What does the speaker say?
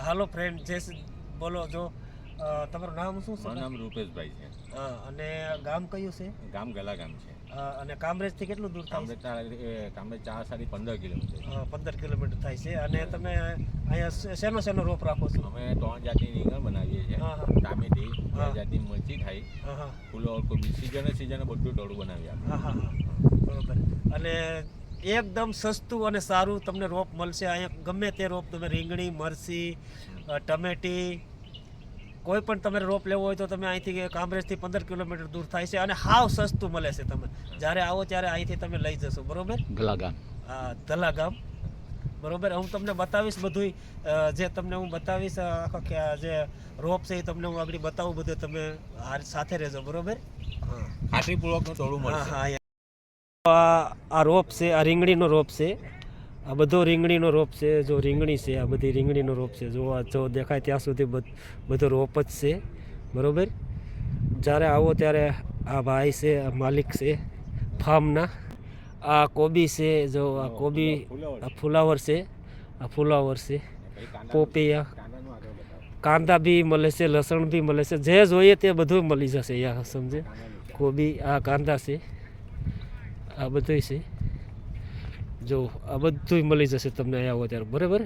હાલો friend, બોલો. જો તમારું નામ શું છે? મારું નામ રૂપેશભાઈ છે. અને ગામ કયું છે? ગામ ગલા ગામ છે. અને કામરેજથી કેટલું દૂર થાય છે? કામરેજ 4-15 કિલોમીટર. 15 કિલોમીટર થાય છે. અને તમે અહીંયા શેનો રોપ રાખો છો? અમે 3 જાતની રીંગણ બનાવીએ છીએ. ટામેટી, 2 જાતની મરચી થાય, ફૂલો કોઈ સીઝને બધું ટોળું બનાવી આપે. બરોબર. અને એકદમ સસ્તું અને સારું તમને રોપ મળશે અહીંયા. ગમે તે રોપ, તમે રીંગણી, મરચી, ટમેટી, કોઈ પણ તમે રોપ લેવો હોય તો તમે અહીંથી કામરેજથી 15 કિલોમીટર દૂર થાય છે અને હાવ સસ્તું મળે છે. તમે જ્યારે આવો ત્યારે અહીંથી તમે લઈ જશો. બરોબર. ગલા ગામ. હા, ધલા ગામ. બરોબર. હું તમને બતાવીશ બધું, જે તમને હું બતાવીશ આખા જે રોપ છે એ તમને હું આગળ બતાવું બધું. તમે સાથે રહેજો. બરોબર. ખાતરીપૂર્વકનું ટોળું મળશે. હા, આ રોપ છે, આ રીંગણીનો રોપ છે. આ બધો રીંગણીનો રોપ છે. જો રીંગણી છે, આ બધી રીંગણીનો રોપ છે. જો દેખાય ત્યાં સુધી બધો રોપ જ છે. બરોબર. જ્યારે આવો ત્યારે આ ભાઈ છે, આ માલિક છે ફાર્મના. આ કોબી છે, જો આ કોબી, આ ફુલાવર છે, આ ફુલાવર છે, પોપિયા, કાંદા બી મળે છે, લસણ બી મળે છે. જે જોઈએ તે બધું મળી જશે અહીંયા. સમજે? કોબી, આ કાંદા છે, આ બધું છે. જો આ બધું મળી જશે તમને અહીંયા આવો ત્યારે. બરાબર.